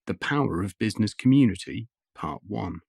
The Power of Business Community, Part 1.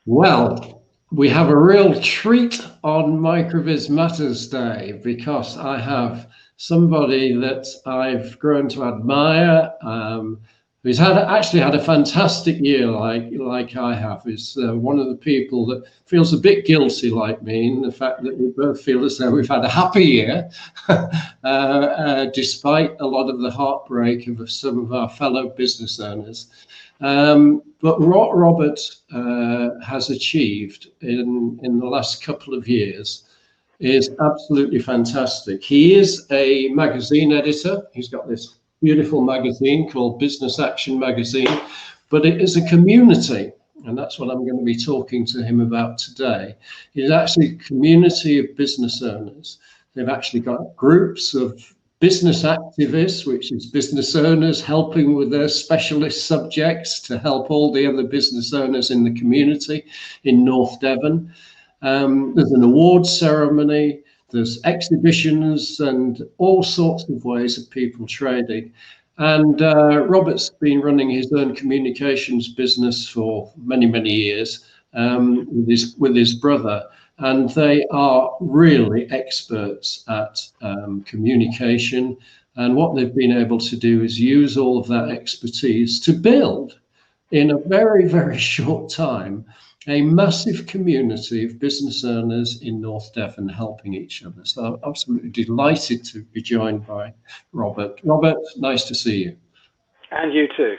Well, we have a real treat on MicroBizMatters Day because I have somebody that I've grown to admire, who's actually had a fantastic year like I have. Is one of the people that feels a bit guilty like me in the fact that we both feel as though we've had a happy year, despite a lot of the heartbreak of some of our fellow business owners. But what Robert has achieved in the last couple of years is absolutely fantastic. He is a magazine editor. He's got this beautiful magazine called Business Action Magazine, but it is a community, and that's what I'm going to be talking to him about today. It is actually a community of business owners. They've actually got groups of business activists, which is business owners helping with their specialist subjects to help all the other business owners in the community in North Devon. There's an awards ceremony, there's exhibitions and all sorts of ways of people trading. And Robert's been running his own communications business for many, many years with his brother. And they are really experts at communication. And what they've been able to do is use all of that expertise to build, in a very, very short time, a massive community of business owners in North Devon helping each other. So I'm absolutely delighted to be joined by Robert. Robert, nice to see you. And you too.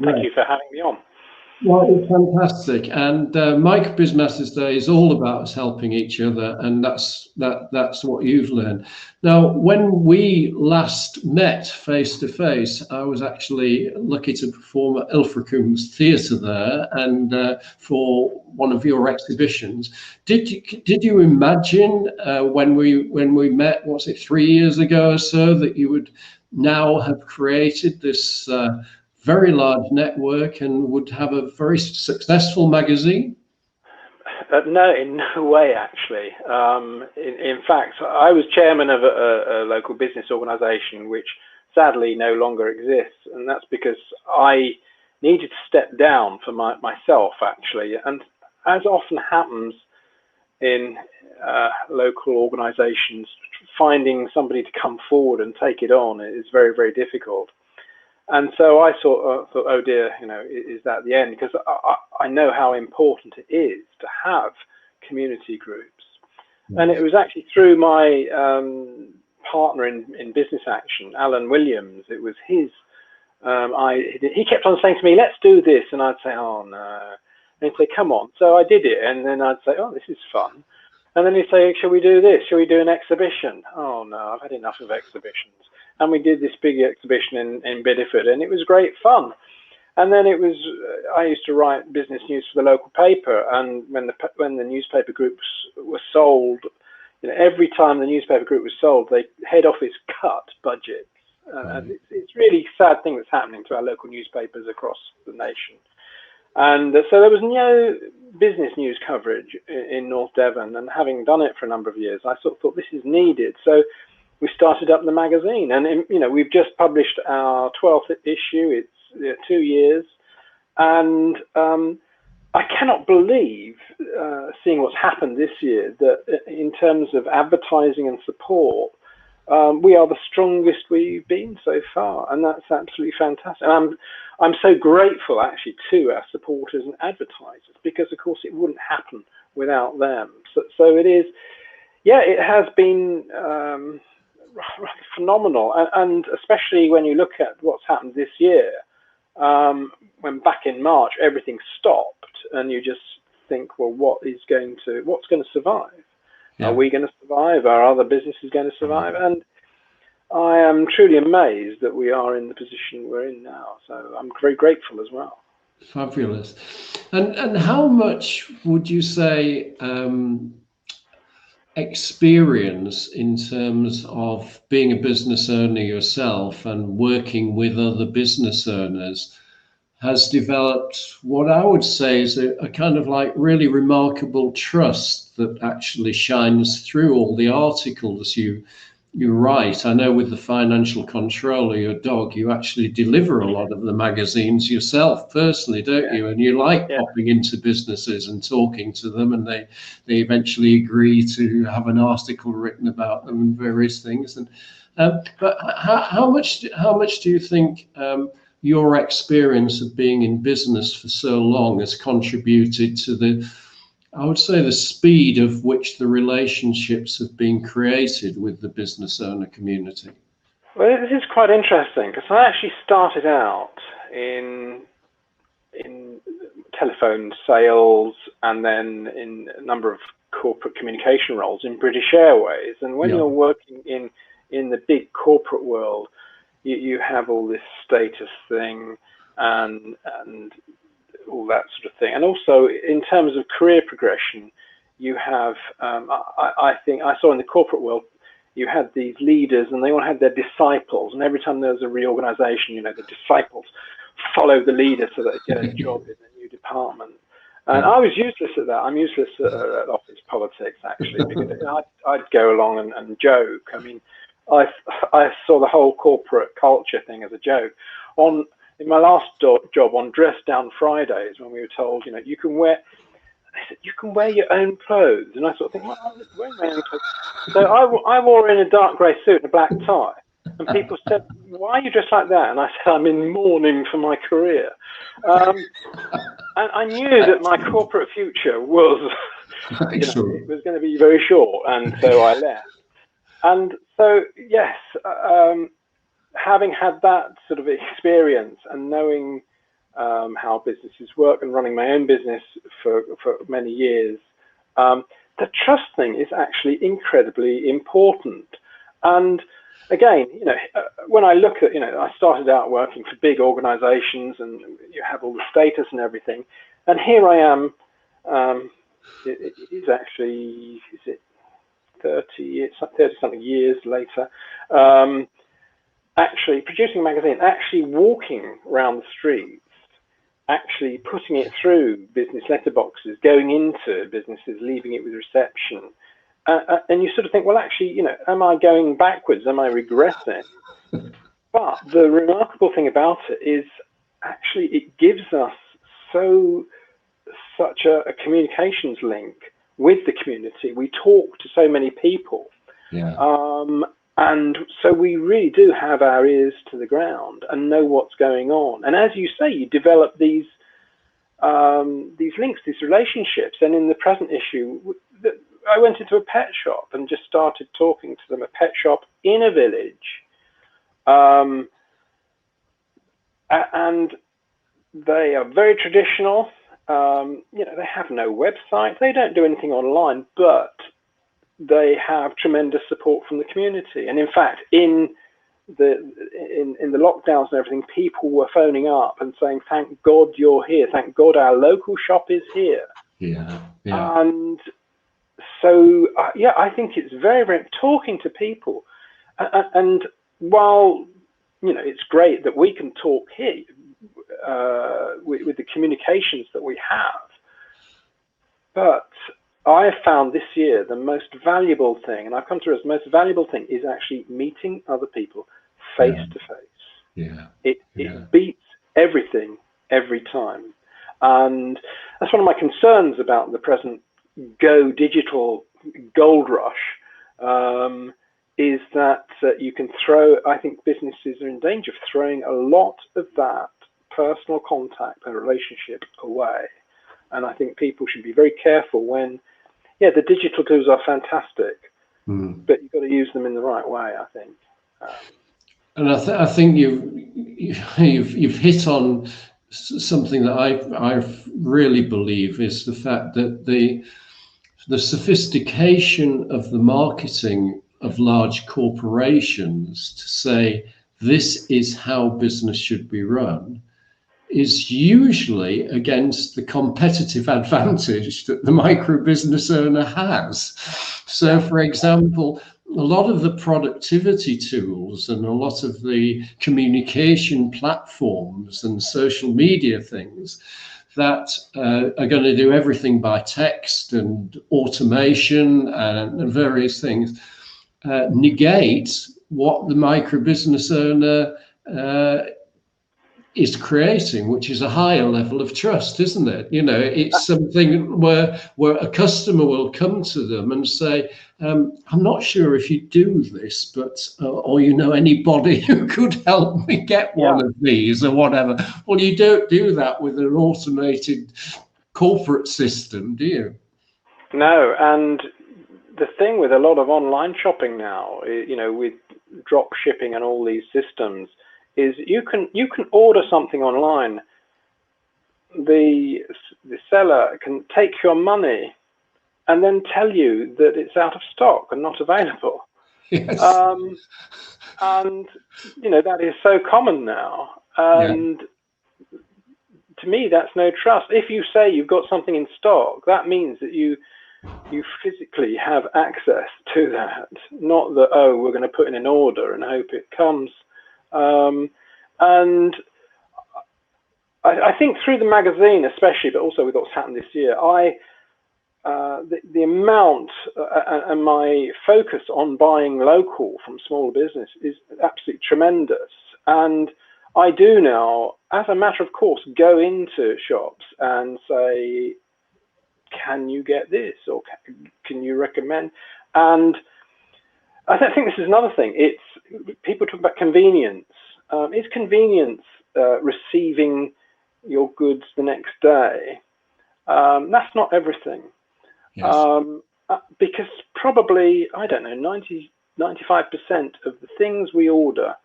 Thank you for having me on. Well, it's fantastic, and MicroBizMatters Day is all about us helping each other, and that's what you've learned. Now, when we last met face to face, I was actually lucky to perform at Ilfracombe's Theatre there, and for one of your exhibitions. Did you imagine when we met? Was it 3 years ago or so that you would now have created this? Very large network and would have a very successful magazine? No, in no way, actually. In fact, I was chairman of a local business organisation which sadly no longer exists, and that's because I needed to step down for myself, actually. And as often happens in local organisations, finding somebody to come forward and take it on is very, very difficult. And so I thought, oh dear, is that the end? Because I know how important it is to have community groups. Yes. And it was actually through my partner in Business Action, Alan Williams. It was his. He kept on saying to me, "Let's do this," and I'd say, "Oh no," and he'd say, "Come on." So I did it, and then I'd say, "Oh, this is fun." And then he'd say, "Shall we do this? Shall we do an exhibition?" "Oh no, I've had enough of exhibitions." And we did this big exhibition in Bideford, and it was great fun. And then I used to write business news for the local paper, and when the newspaper groups were sold, every time the newspaper group was sold, the head office cut budgets. And it's really sad thing that's happening to our local newspapers across the nation. And so there was no business news coverage in North Devon, and having done it for a number of years, I sort of thought this is needed. So we started up the magazine, and we've just published our 12th issue. It's 2 years, and I cannot believe, seeing what's happened this year, that in terms of advertising and support, we are the strongest we've been so far, and that's absolutely fantastic. And I'm so grateful actually to our supporters and advertisers, because of course it wouldn't happen without them. So it is, yeah, it has been phenomenal, and especially when you look at what's happened this year, when back in March everything stopped, and you just think, well, what's going to survive? Yeah. Are we going to survive? Are other businesses going to survive? And I am truly amazed that we are in the position we're in now. So I'm very grateful as well. Fabulous. And how much would you say experience in terms of being a business owner yourself and working with other business owners has developed what I would say is a kind of like really remarkable trust that actually shines through all the articles you you're right. I know with the financial controller, your dog, you actually deliver a lot of the magazines yourself personally, don't you? And you like popping into businesses and talking to them, and they eventually agree to have an article written about them and various things. And but how much do you think your experience of being in business for so long has contributed to the, I would say, the speed of which the relationships have been created with the business owner community? Well, this is quite interesting because I actually started out in telephone sales and then in a number of corporate communication roles in British Airways. And when you're working in the big corporate world, you have all this status thing and all that sort of thing. And also in terms of career progression, you have, I think I saw in the corporate world, you had these leaders and they all had their disciples. And every time there was a reorganization, the disciples follow the leader so that they get a job in a new department. And I was useless at that. I'm useless at office politics, actually, because I'd go along and joke. I mean, I saw the whole corporate culture thing as a joke. In my last job on Dress Down Fridays, when we were told, you can wear, they said, you can wear your own clothes. And I sort of think, well, I'm wearing my own clothes. So I wore in a dark grey suit and a black tie. And people said, why are you dressed like that? And I said, I'm in mourning for my career. And I knew that my corporate future was, it was going to be very short. And so I left. And so, yes, having had that sort of experience and knowing how businesses work and running my own business for many years, the trust thing is actually incredibly important. And again, when I look at, I started out working for big organizations and you have all the status and everything. And here I am, it is actually, is it 30 something years later, actually producing a magazine, actually walking around the streets, actually putting it through business letterboxes, going into businesses, leaving it with reception. And you sort of think, well, actually, am I going backwards? Am I regressing? But the remarkable thing about it is actually it gives us such a communications link with the community. We talk to so many people. And so we really do have our ears to the ground and know what's going on. And as you say, you develop these links, these relationships. And in the present issue, I went into a pet shop and just started talking to them, a pet shop in a village. And they are very traditional. They have no website. They don't do anything online, but they have tremendous support from the community. And in fact, in the lockdowns and everything, people were phoning up and saying, "Thank God you're here. Thank God our local shop is here." And so, I think it's very, very talking to people. And while it's great that we can talk here with the communications that we have, but I have found this year the most valuable thing, and I've come to realize the most valuable thing is actually meeting other people face to face. It beats everything every time. And that's one of my concerns about the present go digital gold rush, is that you can I think businesses are in danger of throwing a lot of that personal contact and relationship away. And I think people should be very careful when, the digital tools are fantastic, but you've got to use them in the right way, I think. And I think you've hit on something that I really believe is the fact that the sophistication of the marketing of large corporations to say this is how business should be run is usually against the competitive advantage that the micro business owner has. So, for example, a lot of the productivity tools and a lot of the communication platforms and social media things that are going to do everything by text and automation and various things, negate what the micro business owner is creating, which is a higher level of trust, isn't it? You know, it's something where a customer will come to them and say, I'm not sure if you do this, but or you know anybody who could help me get one of these or whatever. Well, you don't do that with an automated corporate system, do you? No, and the thing with a lot of online shopping now, you know, with drop shipping and all these systems, is you can order something online. The seller can take your money and then tell you that it's out of stock and not available. Yes. And you know, that is so common now. And to me, that's no trust. If you say you've got something in stock, that means that you physically have access to that, not that, oh, we're going to put in an order and hope it comes. And I think through the magazine especially, but also with what's happened this year, the amount and my focus on buying local from small business is absolutely tremendous. And I do now, as a matter of course, go into shops and say, can you get this, or can you recommend? And I think this is another thing. It's people talk about convenience. Is convenience receiving your goods the next day? That's not everything. Yes. Because probably, I don't know, 95% of the things we order,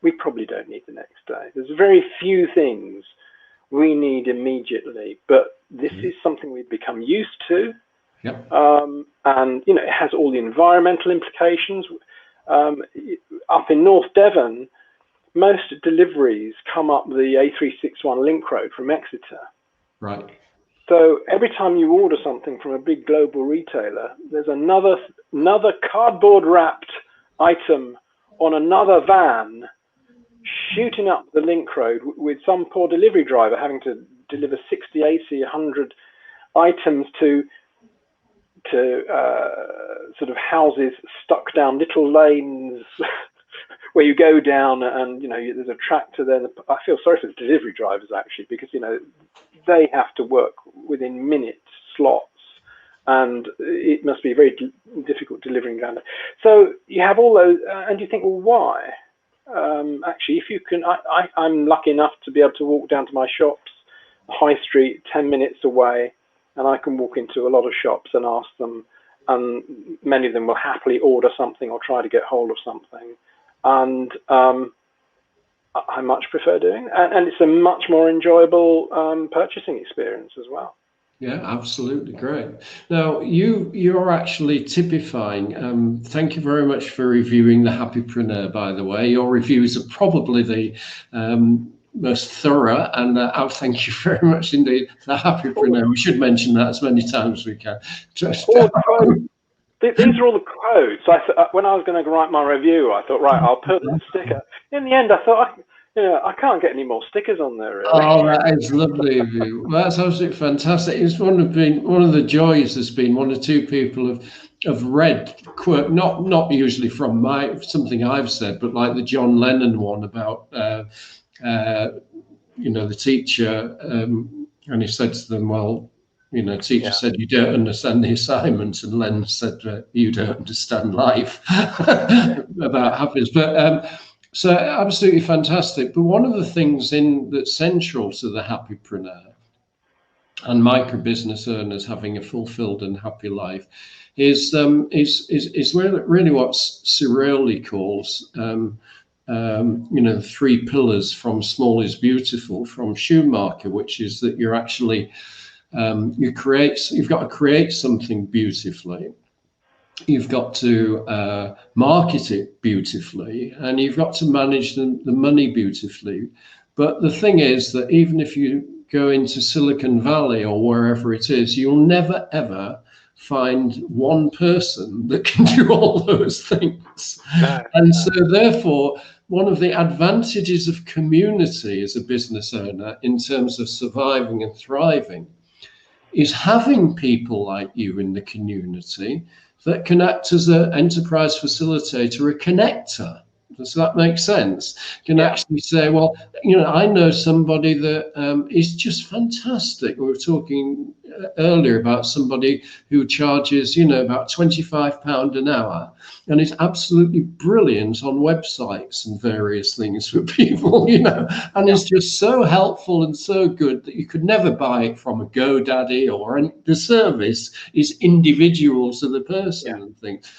we probably don't need the next day. There's very few things we need immediately, but this is something we've become used to. Yep. And, you know, it has all the environmental implications. Up in North Devon, most deliveries come up the A361 link road from Exeter. Right. So every time you order something from a big global retailer, there's another cardboard wrapped item on another van shooting up the link road with some poor delivery driver having to deliver 60, 80, 100 items to sort of houses stuck down little lanes where you go down, and you know there's a tractor there. I feel sorry for the delivery drivers actually, because you know they have to work within minute slots, and it must be very difficult delivering down there. So you have all those, and you think, well, why? Actually, if you can, I'm lucky enough to be able to walk down to my shops, high street, 10 minutes away, and I can walk into a lot of shops and ask them, and many of them will happily order something or try to get hold of something. And I much prefer doing it. And it's a much more enjoyable purchasing experience as well. Yeah, absolutely. Great. Now, you're actually typifying. Thank you very much for reviewing the Happypreneur, by the way. Your reviews are probably the most thorough, and thank you very much indeed. The Happypreneur. We should mention that as many times as we can. These are all the quotes. When I was going to write my review, I thought, right, I'll put that sticker. In the end, I thought, I can't get any more stickers on there. Really. Oh, that is lovely of you. Well, that's absolutely fantastic. It's one of the joys has been one or two people have read quote, not usually from something I've said, but like the John Lennon one about the teacher, and he said to them, well, teacher said, you don't understand the assignment, and Len said, you don't understand life, about happiness. But so absolutely fantastic. But one of the things that's central to the Happypreneur and micro business owners having a fulfilled and happy life is really what Cirelli calls the three pillars from small is beautiful from Schumacher, which is that you're actually you've got to create something beautifully, you've got to market it beautifully, and you've got to manage the money beautifully. But the thing is that even if you go into Silicon Valley or wherever it is, you'll never ever find one person that can do all those things. And so therefore, one of the advantages of community as a business owner in terms of surviving and thriving is having people like you in the community that can act as an enterprise facilitator, a connector. Does that make sense? Can actually say, well, I know somebody that is just fantastic. We were talking earlier about somebody who charges, about £25 an hour, and is absolutely brilliant on websites and various things for people, and is just so helpful and so good that you could never buy it from a GoDaddy or the service is individual to the person and things.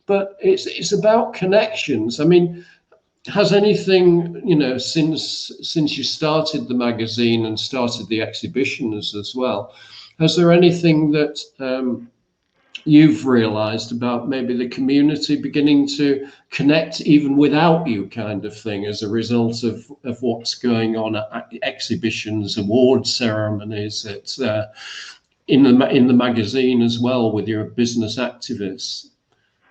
But it's about connections. I mean, has anything, since you started the magazine and started the exhibitions as well, has there anything that you've realized about maybe the community beginning to connect even without you, kind of thing, as a result of what's going on at exhibitions, award ceremonies, in the magazine as well, with your business activists?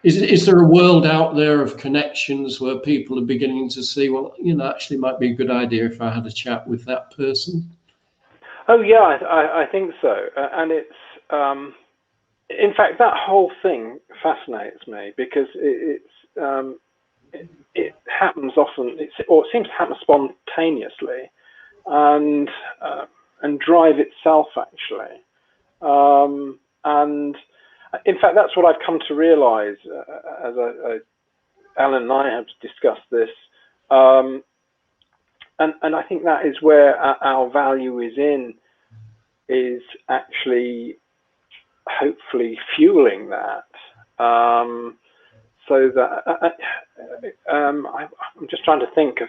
Is there a world out there of connections where people are beginning to see, well, actually might be a good idea if I had a chat with that person? Oh yeah, I think so. And it's, in fact, that whole thing fascinates me because it happens often, or it seems to happen spontaneously, and drive itself actually. And in fact, that's what I've come to realize as Alan and I have discussed this. And I think that is where our value is actually hopefully fueling that. So that I'm just trying to think of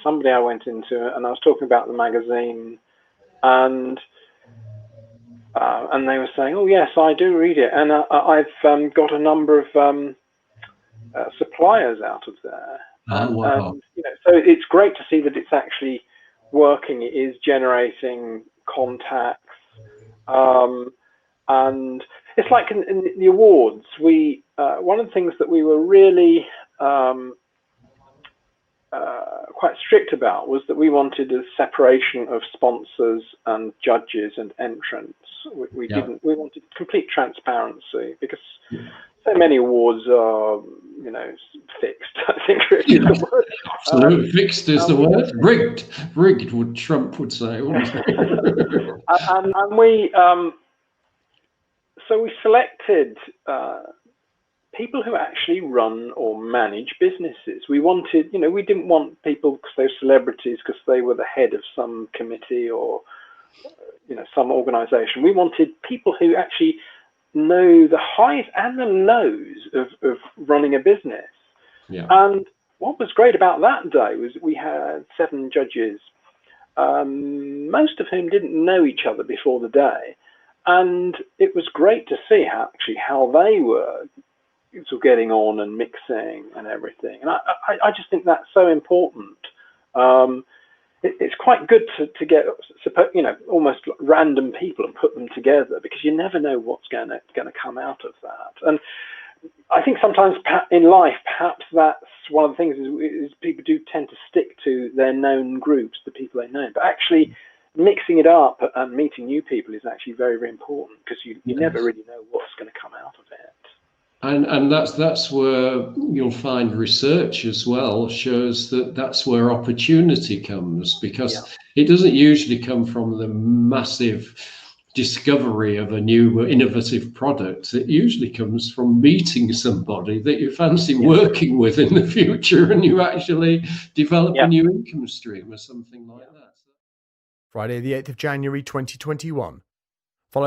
somebody I went into, and I was talking about the magazine, and they were saying, "Oh yes, I do read it, and I've got a number of suppliers out of there." Oh, wow. And, so it's great to see that it's actually working. It is generating contacts, and it's like in the awards. We one of the things that we were really quite strict about was that we wanted a separation of sponsors and judges and entrants. We wanted complete transparency, because so many awards are, fixed. I think really is the word. Absolutely, fixed is the word. Rigged, would Trump would say. and we so we selected people who actually run or manage businesses. We wanted, we didn't want people because they were celebrities, because they were the head of some committee or, some organization. We wanted people who actually know the highs and the lows of running a business. Yeah. And what was great about that day was we had 7 judges, most of whom didn't know each other before the day. And it was great to see how they were sort of getting on and mixing and everything. And I just think that's so important. It's quite good to get, almost random people and put them together, because you never know what's going to come out of that. And I think sometimes in life, perhaps that's one of the things is people do tend to stick to their known groups, the people they know. But actually, mixing it up and meeting new people is actually very, very important, because you never really know what's going to come out of it. And that's where you'll find research as well shows that that's where opportunity comes, because it doesn't usually come from the massive discovery of a new innovative product. It usually comes from meeting somebody that you fancy working with in the future, and you actually develop a new income stream or something like that. Friday the 8th of January 2021.